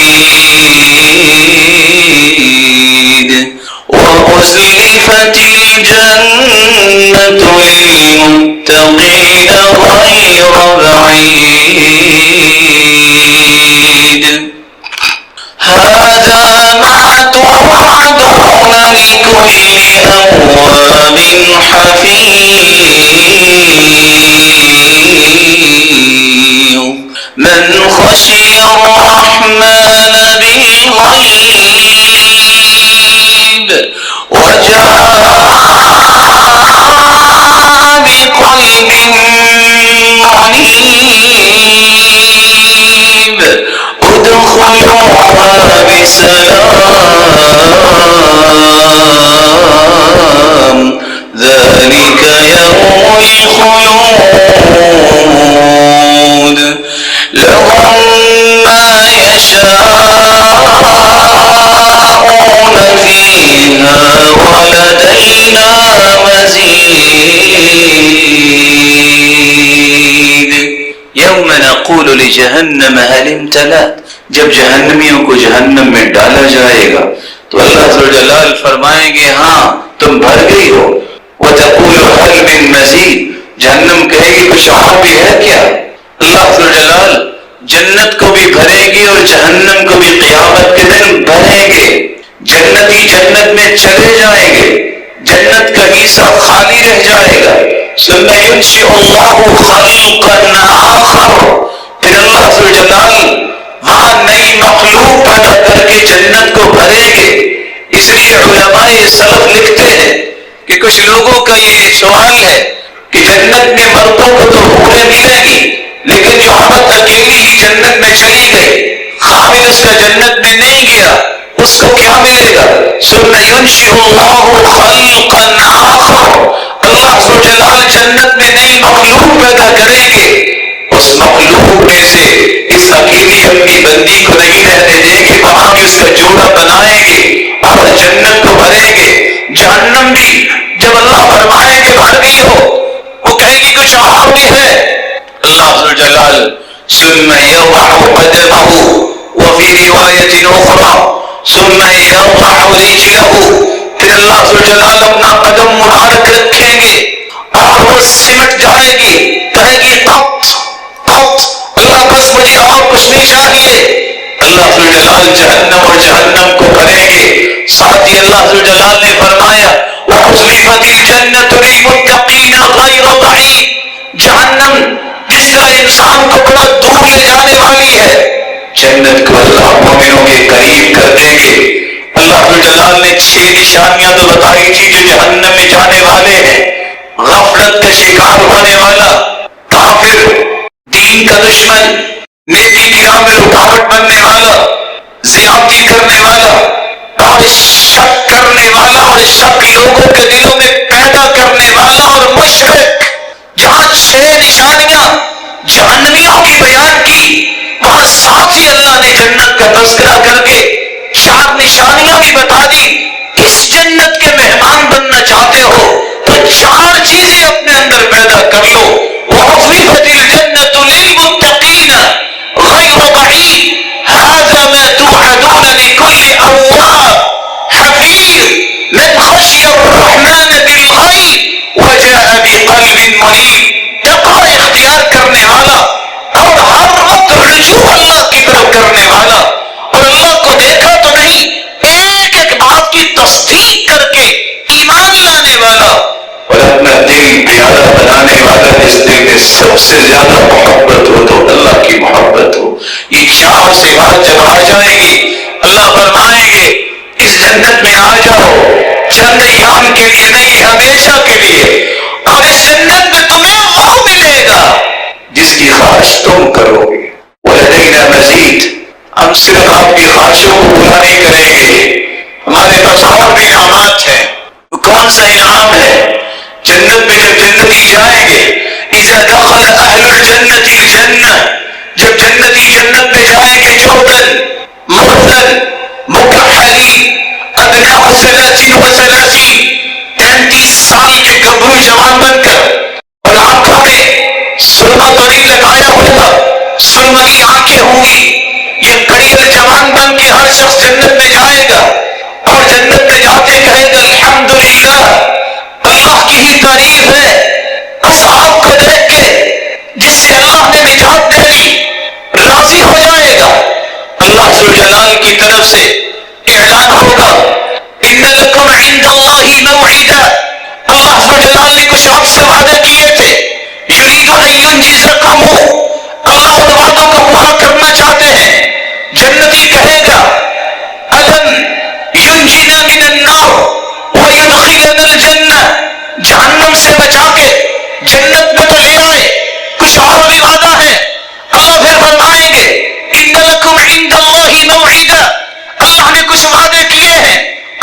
جہنم هل امتلأت، جب جہنمیوں کو جہنم میں ڈالا جائے گا تو اللہ ذو الجلال فرمائیں گے ہاں تم بھر گئی ہو، وتقول هل من مزید، جہنم کہے گی کچھ اور بھی ہے کیا؟ اللہ ذو الجلال جنت کو بھی بھریں گے اور جہنم کو بھی قیامت کے دن بھریں گے۔ جنتی جنت میں چلے جائیں گے، جنت کا حصہ خالی رہ جائے گا، ثم ينشئ الله خلقا آخر، پھر اللہ ذو الجلال وہاں نئی مخلوق پیدا کر کے جنت کو بھریں گے۔ اس لیے علماء سلف لکھتے ہیں کہ کچھ لوگوں کا یہ سوال ہے کہ جنت میں مردوں کو تو حوریں ملیں گی، لیکن جو عورت اکیلی ہی جنت میں چلی گئی، خامد اس کا جنت میں نہیں گیا، اس کو کیا ملے گا؟ ثم ينشئ الله خلقا آخر، اللہ ذو جلال جنت میں نئی مخلوق پیدا کریں گے، اس مخلوق میں سے اس اکیلی اپنی بندی کو نہیں رہنے دیں گے، وہاں بھی اس کا جوڑا بنائیں گے اور جنت کو بھریں گے۔ جہنم بھی جب اللہ فرمائے کہ بھر گئی ہو، وہ کہے گی کچھ اور بھی ہے، اللہ ذو الجلال ثم يضع قدمه، وفي روایت اخرى ثم يضع رجله، پھر اللہ ذو الجلال اپنا قدم مبارک رکھیں گے اور وہ سمٹ جائے گی، کہے گی قط قط، اللہ بس مجھے اور کچھ نہیں چاہیے۔ اللہ ذو الجلال جہنم اور جہنم کو بھریں گے۔ ساتھ ہی اللہ ذو الجلال نے فرمایا وَأُزْلِفَتِ الْجَنَّةُ لِلْمُتَّقِينَ غَيْرَ بَعِيدٍ، جہنم جس طرح انسان کو بڑا دور لے جانے والی ہے، جنت کو اللہ مومنوں کے قریب کر دیں گے۔ اللہ ذو الجلال نے 6 نشانیاں تو بتائی تھی جو جہنم میں جانے والے ہیں، غفلت کا شکار ہونے والا کافر، دین کا دشمن، نیکی کی راہ میں رکاوٹ بننے والا، زیادتی کرنے والا اور شک کرنے والا اور شک لوگوں کے دلوں میں پیدا کرنے والا اور مشرک۔ جہاں 6 نشانیاں جہنمیوں کی بیان کی، وہاں ساتھ ہی اللہ نے جنت کا تذکرہ کر کے 4 نشانیاں بھی بتا دی۔ اس جنت کے مہمان بننا چاہتے ہو تو 4 چیزیں اپنے اندر پیدا کر لو۔ وَأُزْلِفَتِ الْجَنَّةُ لِلْمُتَّقِينَ غَيْرَ بَعِيدٍ هَذَا مَا تُوعَدُونَ لِكُلِّ أَوَّابٍ حَفِيظٍ مَنْ خَشِيَ الرَّحْمَنَ بِالْغَيْبِ وَجَاءَ بِقَلْبٍ مُنِيبٍ، تقوی اختیار کرنے والا اور ہر وقت رجوع اللہ کی طرف کرنے والا، اور اللہ کو دیکھا تو نہیں، ایک ایک بات کی تصدیق کر کے ایمان لانے والا اور اپنا دل پیارا بنانے والا، جس دل میں سب سے زیادہ محبت ہو تو اللہ کی محبت ہو۔ یہ 4 صفات جب آ جائیں گی، اللہ فرمائیں گے اس جنت میں آ جاؤ، چند ایام کے لیے نہیں ہمیشہ کے لیے، اور اس جنت میں تمہیں وہ ملے گا جس کی خواہش تم کرو گے۔ وَلَدَيْنَا مَزِيدٌ، ہم صرف آپ کی خواہشوں کو پورا نہیں کریں گے، ہمارے پاس اور بھی انعامات ہیں۔ کون سا انعام ہے؟ جنت میں جب جنتی جائیں گے، اِذَا دَخَلَ أَهْلُ الْجَنَّةِ الْجَنَّةَ، جب جنتی جنت میں جائیں گے، جودن مردن مکحلی ابناء 33 سال کے گبرو جوان بن کر، اور آنکھوں میں سرما تو نہیں لگایا ہوگا، سرمئی آنکھیں ہوں گی، یہ کڑیل جوان بن کے ہر شخص جنت میں جائے گا، اور جنت میں جاتے کہے گا الحمدللہ، اللہ کی ہی تعریف ہے، اصحاب کو دیکھ کے جس سے اللہ نے نجات دے لی راضی ہو جائے گا۔ اللہ ذو جلال کی طرف سے اعلان ہوگا ان لکم عند اللہ موعدا، اللہ ذو جلال نے کچھ آپ سے وعدے کیے تھے، یرید ان ینجزکم، اللہ ان وعدوں کو پورا کرنا چاہتے ہیں۔ جنتی کہے گا الم ینجنا من النار ویدخلنا الجنہ، جہنم سے بچا کے جنت میں تو لے آئے، کچھ اور بھی وعدہ ہے۔ اللہ پھر فرمائیں گے ان لکم عند اللہ موعدا، اللہ نے کچھ وعدے کیے ہیں،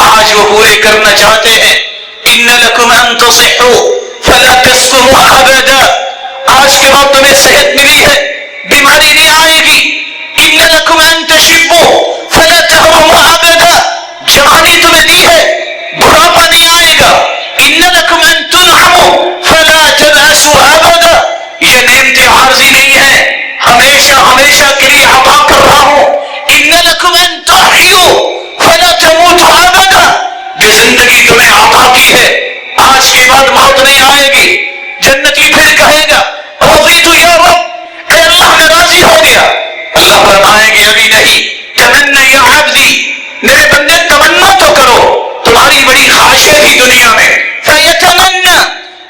آج وہ پورے کرنا چاہتے ہیں۔ ان لکم ان تصحوا فلا تسقموا ابدا، آج کے بعد تمہیں صحت ملی ہے، بیماری نہیں آئے گی۔ ان لکم ان تشبوا فلا تهرموا ابدا، جوانی تمہیں دی ہے، بڑھاپا نہیں آئے گا۔ ان لکم ان تنعموا فلا تبأسوا ابدا، یہ نعمتیں عارضی نہیں ہے، ہمیشہ زندگی تمہیں عطا کی ہے، آج کے بعد موت نہیں آئے گی. جنتی پھر کہے گا رضیت یا رب، اے اللہ میں راضی ہو گیا. اللہ فرمائیں گے ابھی نہیں، تمنا یا عبدی، میرے بندے تمنا تو کرو، تمہاری بڑی خواہشیں تھی دنیا میں. فیتمنا،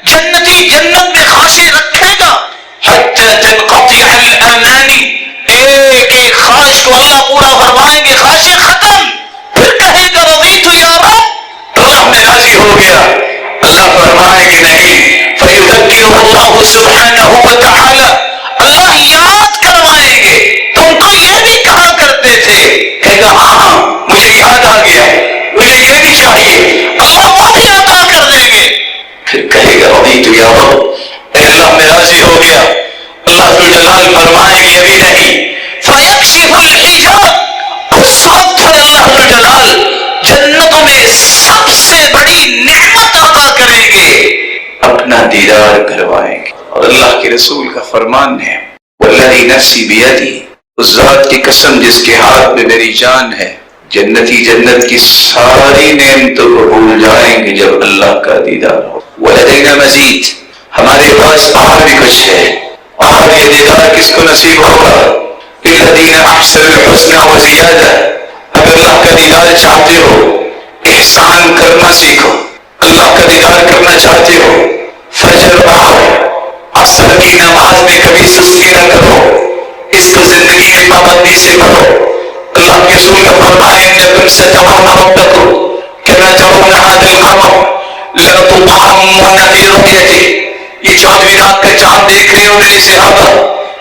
جنتی جنت میں خواہشیں رکھے گا. حتی تنقطع الامانی، ایک ایک خواہش کو اللہ پورا فرمائیں گے، خواہشیں ختم. پھر کہے گا رضیت یا رب، اللہ میں راضی ہو گیا. اللہ فرمائیں گے نہیں. فیذکرہ اللہ سبحانہ وتعالی، اللہ یاد کروائیں گے تم تو یہ بھی کہا کرتے تھے. کہے گا ہاں مجھے یاد آ گیا، مجھے یہ بھی چاہیے. اللہ وہ بھی عطا کر دیں گے. پھر کہے گا رضیت یا رب، اے اللہ میں راضی ہو گیا. اللہ ذوالجلال فرمائیں گے ابھی نہیں. فیکشف الحجاب، اس وقت پھر اللہ ذوالجلال جنتوں میں سب سے بڑی نعمت عطا کریں گے، اپنا دیدار کروائیں گے. اور اللہ کے رسول کا فرمان ہے والذی نفسی بیدی، اس ذات کی قسم جس کے ہاتھ میں میری جان ہے، جنتی جنت کی ساری نعمتوں کو بھول جائیں گے جب اللہ کا دیدار ہو. ولدینا مزید، ہمارے پاس اور بھی کچھ ہے. اور یہ دیدار کس کو نصیب ہوگا؟ للذین احسنوا الحسنى وزیادہ. اگر اللہ کا دیدار چاہتے ہو، احسان کرنا سیکھو. اللہ کا دیدار کرنا چاہتے ہو، فجر اور عصر کی نماز میں کبھی سستی نہ کرو، اس کو زندگی میں پابندی سے کرو. اللہ کے رسول کا فرمان ہے انکم سترون ربکم کما ترون هذا القمر لتضامن في رؤيته. یہ 14ویں رات کا چاند دیکھ رہے ہو میرے صحابہ؟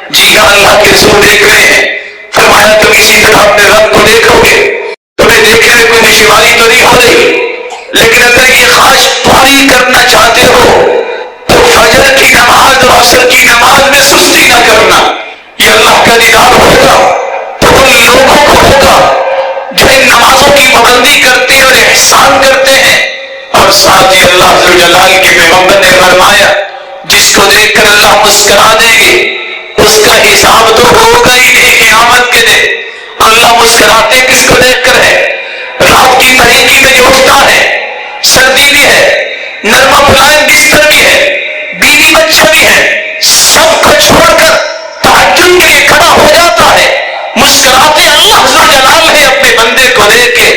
جی ہاں اللہ کے رسول دیکھ رہے ہیں. فرمایا تم اسی طرح اپنے رب کو دیکھو گے. تمہیں دیکھنے میں کوئی دشواری تو نہیں ہو رہی، لیکن اگر یہ خواہش پوری کرنا چاہتے ہو تو فجر کی نماز اور عصر کی نماز میں سستی نہ کرنا. یہ اللہ کا دیدار ہوگا تو ان لوگوں کو ہوگا جو ان نمازوں کی پابندی کرتے ہیں اور احسان کرتے ہیں. اور ساتھ ہی اللہ ذوالجلال کے پیغمبر نے فرمایا جس کو دیکھ کر اللہ مسکرا دیں گے اس کا حساب تو ہوگا ہی نہیں قیامت کے دن. اللہ مسکراتے کس کو دیکھ کر ہے؟ رات کی تاریکی میں جو اٹھتا ہے، سردی بھی ہے، نرم و ملائم بستر بھی ہے، بیوی بچہ بھی ہے، سب کو چھوڑ کر تہجد کے لیے کھڑا ہو جاتا ہے. مسکراتے اللہ ذوالجلال ہے اپنے بندے کو دیکھ کے.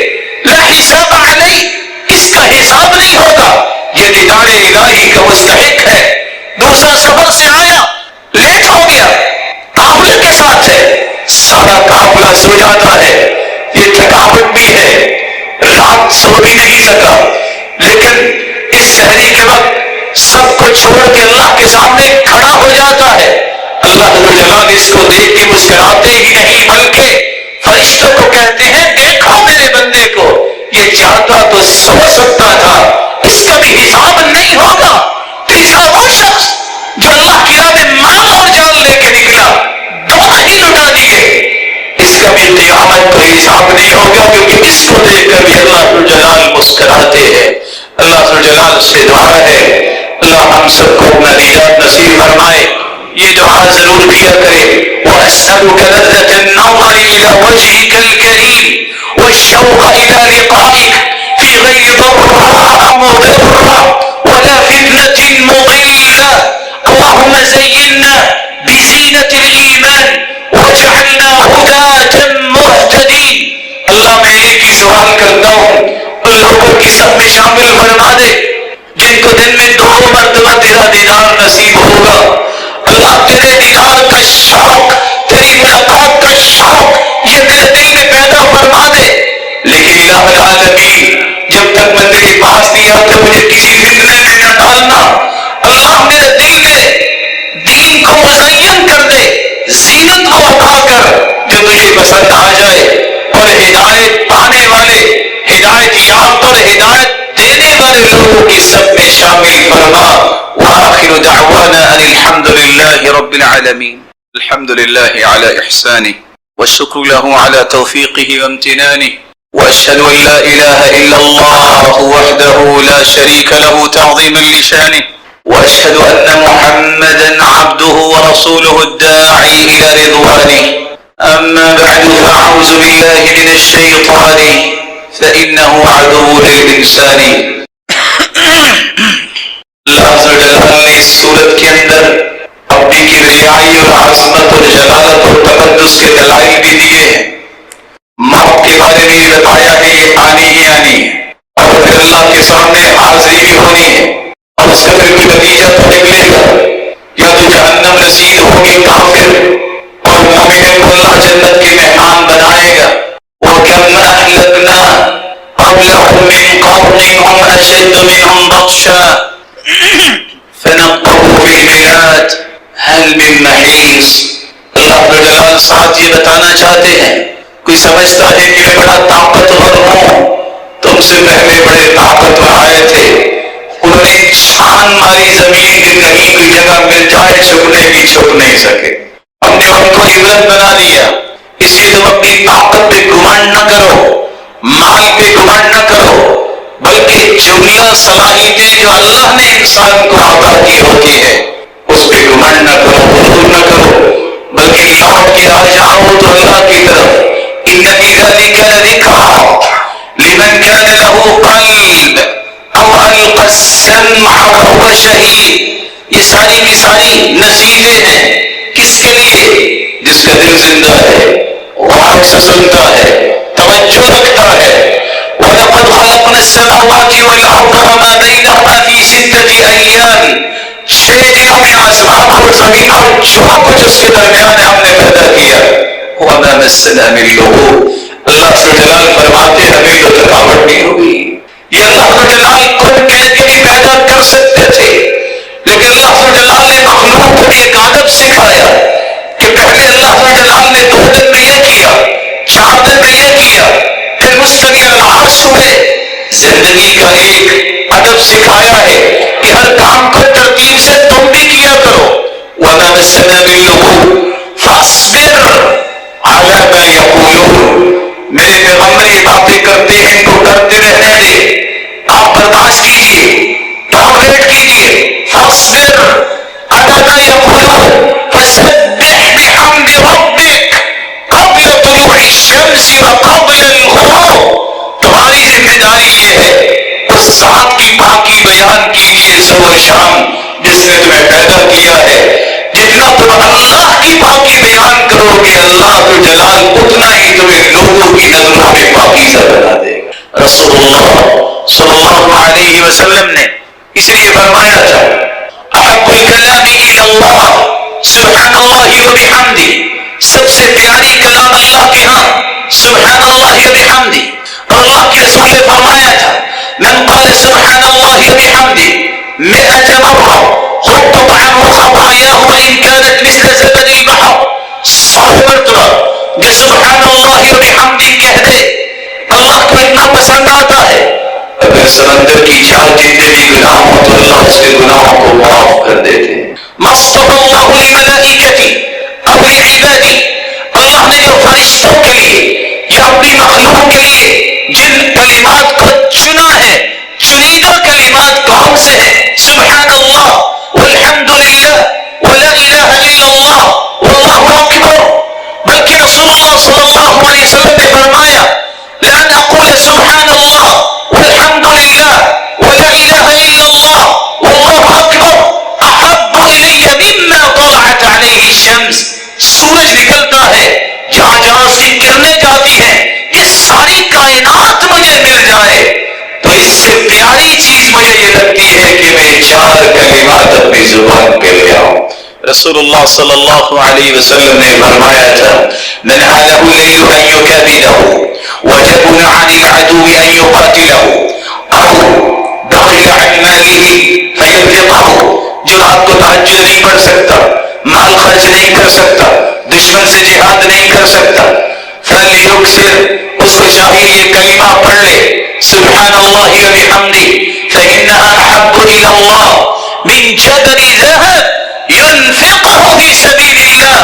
لا حساب علیہ، اس کا حساب نہیں ہوگا. یہ دیدار الہی کا مستحق ہے. دوسرا سفر سے آیا، لیٹ ہو گیا، قافلے کے ساتھ ہے، سارا قافلہ سو جاتا ہے، یہ تھکاوٹ بھی ہے، رات سو بھی نہیں سکا، لیکن اس سحری کے وقت سب کو چھوڑ کے اللہ کے سامنے کھڑا ہو جاتا ہے. اللہ ذوالجلال اس کو دیکھ کے مسکراتے ہی نہیں بلکہ فرشتوں کو کہتے ہیں دیکھو میرے بندے کو، یہ چاہتا تو سو سکتا تھا، اس کا بھی حساب نہیں ہوگا. تیسرا وہ شخص جو اللہ کی راہ میں مال اور جان لے کے نکلا، دونوں ہی لٹا دیے، اس کا بھی قیامت کو حساب نہیں ہوگا، کیونکہ اس کو دیکھ کر بھی اللہ ذوالجلال مسکراتے ہیں. اللہ ذوالجلال سے دعا ہے اللہ ہم سب کو اپنا دیدار نصیب فرمائے. یہ دعا ضرور کیا کرے. وَأَسْأَلُكَ لَذَّةَ النَّظَرِ إِلَى وَجْهِكَ الْكَرِيمِ وَالشَّوْقَ إِلَى لِقَائِكَ فِي غَيْرِ ضَرَّةٍ مُضِرَّةٍ وَلَا فِتْنَةٍ مُضِلَّةٍ. اللهم زينا بزينة الإيمان واجعلنا هداة مهتدين. اللہ میں ایک ہی سوال کرتا ہوں، ان لوگوں کی سب میں شامل فرما دے جن کو دن میں 2 مرتبہ تیرا دیدار نصیب ہوگا. اللہ تیرے دیدار کا شوق، تیری ملاقات کا شوق یہ میرے دل میں پیدا فرما دے. لیکن الہ العالمین جب تک میں تیرے پاس نہیں آتا مجھے کسی فتنے میں نہ ڈالنا. اللہ میرے دل میں دین کو مزین کر دے، زینت کو عطا کر جو تجھے پسند آ جائے، اور ہدایت پانے والے، ہدایت یافتہ اور ہدایت دینے والے لوگوں کی سب میں شامل فرما. وآخر دعوانا ان الحمد لله رب العالمين. الحمد لله على إحسانه والشكر له على توفيقه وامتنانه، وأشهد أن لا إله إلا الله وحده لا شريك له تعظيما لشانه، وأشهد أن محمدا عبده ورسوله الداعي إلى رضوانه. أما بعد فأعوذ بالله من الشيطان فإنه عدو للإنسان جلال نے اس صورت کے اندر اپنی کبریائی اور عظمت اور جلالت اور تقدس کے دلائل بھی دیے ہیں، موت کے بارے میں بتایا ہے یہ آنی ہی آنی ہے، اور پھر اللہ کے سامنے حاضری بھی ہونی ہے، اور اس کا پھر کوئی نتیجہ تو نکلے گا، یا تو جہنم رسید ہوگی کافر، اور مومن کو اللہ جنت کے مہمان بنائے گا۔ وَكَمْ أَهْلَكْنَا قَبْلَهُم مِّن قَرْنٍ هُمْ أَشَدُّ مِنْهُمْ بَطْشًا فَنَقَّبُوا فِي الْبِلَادِ هَلْ مِن مَّحِيصٍ۔ اللہ رب الجلال ساتھ یہ بتانا چاہتے ہیں، کوئی سمجھتا ہے کہ میں بڑا طاقتور ہوں، تم سے پہلے بڑے طاقتور آئے تھے، انہوں نے چھان ماری زمین کے کہیں کوئی جگہ مل جائے چھپنے بھی چھپ نہیں سکے، ہم نے ان کو عبرت بنا دیا۔ اس لیے تم اپنی طاقت پہ گمنڈ نہ کرو، مال پہ گمنڈ نہ کرو، بلکہ جملہ صلاحیتیں جو اللہ نے انسان کو عطا کی ہوتی ہے اس پہ گمنڈ نہ کرو، غرور نہ کرو، بلکہ لوٹ کے آ جاؤ تو اللہ کی طرف۔ ان فی ذلک لذکری لمن کان له قلب او القى السمع وهو شہید۔ یہ ساری کی ساری نصیحتیں ہیں، کس کے لیے؟ جس کا دل زندہ ہے، غور سے سنتا ہے، توجہ رکھتا ہے۔ وَلَقَدْ خَلَقْنَا السَّمَاوَاتِ وَالْأَرْضَ وَمَا بَيْنَهُمَا فِي سِتَّةِ أَيَّامٍ۔ 6 دنوں میں آسمان اور زمین اور جو کچھ اس کے درمیان ہے ہم نے پیدا کیا۔ وَمَا مَسَّنَا مِن لُغُوبٍ۔ اللہ جلال فرماتے ہمیں تو تھکاوٹ نہیں ہوئی۔ یہ اللہ جلال خود کہہ کے بھی پیدا کر سکتے تھے، لیکن اللہ جلال نے مخلوق کو ایک عادت سکھایا کہ پہلے اللہ جلال نے 2 دن میں یہ کیا، 4 دن میں یہ کیا، پھر مستوی العرش ہوئے۔ زندگی کا ایک ادب سکھایا ہے کہ ہر کام کو ترتیب سے تم بھی کیا کرو۔ وَمَا مَسَّنَا مِن لُغُوبٍ فَاصْبِرْ عَلَىٰ مَا يَقُولُونَ۔ میرے پیغمبر یہ باتیں کرتے ہیں ان کو کرتے رہنے دے، آپ برداشت کیجیے، ٹالریٹ کیجیے۔ فَاصْبِرْ عَلَىٰ مَا يَقُولُونَ فَسَبِّحْ بِحَمْدِ رَبِّكَ قَبْلَ طُلُوعِ الشَّمْسِ وَقَبْلَ الْغُرُوبِ۔ تمہاری ذمہ داری یہ ہے اس ذات کی پاکی بیان کیجیے صبح شام جس نے تمہیں پیدا کیا ہے۔ جتنا تم اللہ کی پاکی بیان کرو گے اللہ تو جلال اتنا ہی تمہیں لوگوں کی نظروں میں پاکیزہ بنا دے گا۔ رسول اللہ صلی اللہ علیہ وسلم نے اس لیے فرمایا تھا احب الکلام الی اللہ سبحان اللہ وبحمدہ، سب سے پیاری کلام اللہ کے ہاں سبحان اللہ وبحمدہ۔ اور اللہ کے رسول نے فرمایا تھا من قال سبحان اللہ وبحمدہ 100 مرہ حطت عنہ خطاياه وإن كانت مثل زبد البحر۔ 100 مرتبہ جو سبحان اللہ وبحمدہ کہہ دے اللہ کو اتنا پسند آتا ہے، اگر سمندر کی جھاگ جتنے بھی گناہ ہو تو اللہ اس کے گناہوں کو معاف کر دیتے ہیں۔ مصطفى اللہ لملائکتی او لعبادی، اللہ نے جو فرشتوں کے لیے یا اپنی مخلوق کے لیے جن کلمات کو چنا ہے، چنیدہ کلمات کون سے ہیں؟ سبحان اللہ والحمدللہ ولا الہ الا اللہ واللہ اکبر۔ بلکہ رسول اللہ صلی اللہ علیہ وسلم نے فرمایا لأن اقول سبحان اللہ والحمدللہ ولا الہ الا اللہ واللہ اکبر احب الی مما طلعت علیہ الشمس۔ سورج نکلتا ہے، جہاں جہاں اس کی کرنیں جاتی ہیں، یہ ساری کائنات مجھے مل جائے تو اس سے پیاری چیز مجھے یہ لگتی ہے کہ میں 4 کلمات اپنی زبان پہ لے آؤں۔ رسول اللہ صلی اللہ علیہ وسلم نے فرمایا تھا من حاله الليل ان يكابده وجبن عن العدو ان يقاتله او بخل عن ماله فينفقه، جو رات کو تہجد نہیں پڑھ سکتا، مال خرچ نہیں کر سکتا، دشمن سے جہاد نہیں کر سکتا، فَلْيُكْثِرْ، اس کو چاہیے یہ کلمہ پڑھ لے سبحان اللہ وبحمدہ فإنها أحب إلى الله من جبل ذهب ينفقه في سبيل الله۔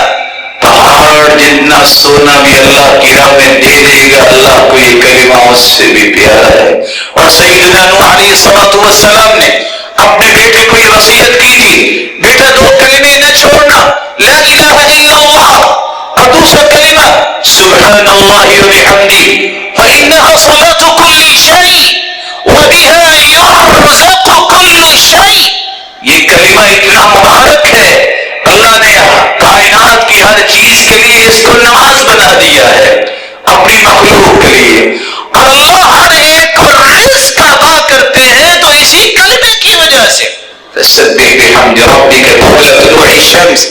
پہاڑ جتنا سونا بھی اللہ کی راہ میں دے دے گا اللہ کو یہ کلمہ اس سے بھی پیارا ہے۔ اور سیدنا نوح علیہ السلام نے اپنے بیٹے کو یہ وصیت کی تھی بیٹا 2 کلمے نہ چھوڑنا، لا الہ الا اللہ اور دوسرا کلمہ سبحان اللہ وبحمدہ فإنها صلاة كل شيء وبها يرزق كل شيء۔ یہ اتنا مبارک ہے، اللہ نے کائنات کی ہر چیز کے لیے اس کو نماز بنا دیا ہے اپنی مخلوق کے لیے، اور اللہ ہر ایک کو رزق عطا کرتے ہیں تو اسی کلمے کی وجہ سے۔ فسبح بحمد ربك قبل طلوع الشمس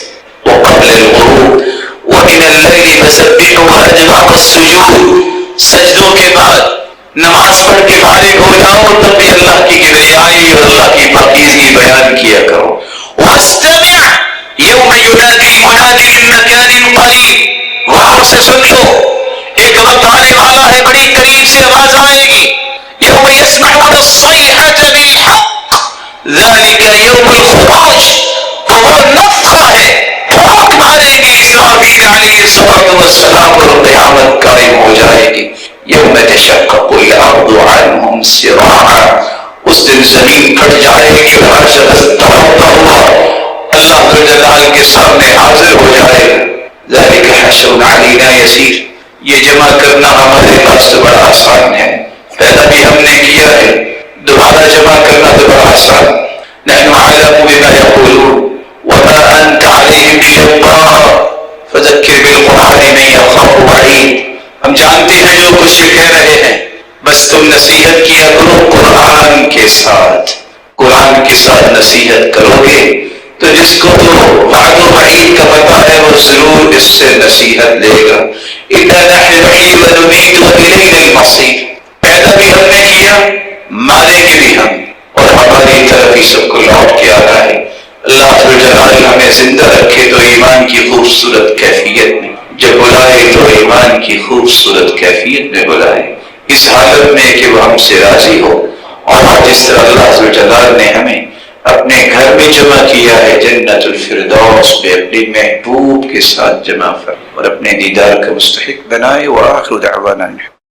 وقبل الغروب ومن الليل فسبحه وأدبار السجود، سجدوں کے بعد نماز پڑھ کے فارغ ہو جاؤ تب بھی اللہ کی کبریائی اور اللہ کی پاکیزگی بیان کیا کرو۔ واستمع یوم ینادی منادی من مکان قریب، غور سے سن لو، ایک وقت آنے والا ہے بڑی قریب سے آواز آئے گی، یوم یسمعون الصیحة بالحق ذلك یوم الخروج، تو وہ نفخہ ہے، پھونک ماریں گے اسرافیل علیہ السلام اور قیامت قائم ہو جائے گی۔ یوم تشقق الارض عنهم سراعا، اس دن زمین پھٹ جائے گی اور ہر شخص دوڑتا ہوا اللہ جلال کے سامنے حاضر ہو جائے گا۔ ذلك حشر علینا یسیر، یہ جمع کرنا ہمارے پاس تو بڑا آسان ہے، پہلا بھی ہم نے کیا ہے، دوبارہ جمع کرنا تو بڑا آسان۔ نحن اعلم بما يقولون وما انت عليهم بجبار فذكر بالقرآن من يخاف وعید، ہم جانتے ہیں جو کچھ یہ کہہ رہے ہیں، بس تم نصیحت کیا کرو قرآن کے ساتھ، قرآن کے ساتھ نصیحت کرو گے تو جس کو تو وعد و وعید کا پتہ ہے وہ ضرور اس سے نصیحت لے گا۔ اِنَّا نَحْنُ نُحْيِي وَنُمِيتُ وَإِلَيْنَا الْمَصِيرُ، پیدا بھی ہم نے کیا، ماریں گے بھی ہم، اور ہماری طرف ہی سب کو لوٹ کے آنا ہے۔ اللہ جلال ہمیں زندہ رکھے تو ایمان کی خوبصورت کیفیت میں، جب بلائے تو ایمان کی خوبصورت کیفیت میں بلائے، اس حالت میں کہ وہ ہم سے راضی ہو، اور جس طرح اللہ جلال نے ہمیں اپنے گھر میں جمع کیا ہے جنت الفردوس پہ اپنے محبوب کے ساتھ جمع فرمائے اور اپنے دیدار کا مستحق بنائے۔ وآخر دعوانا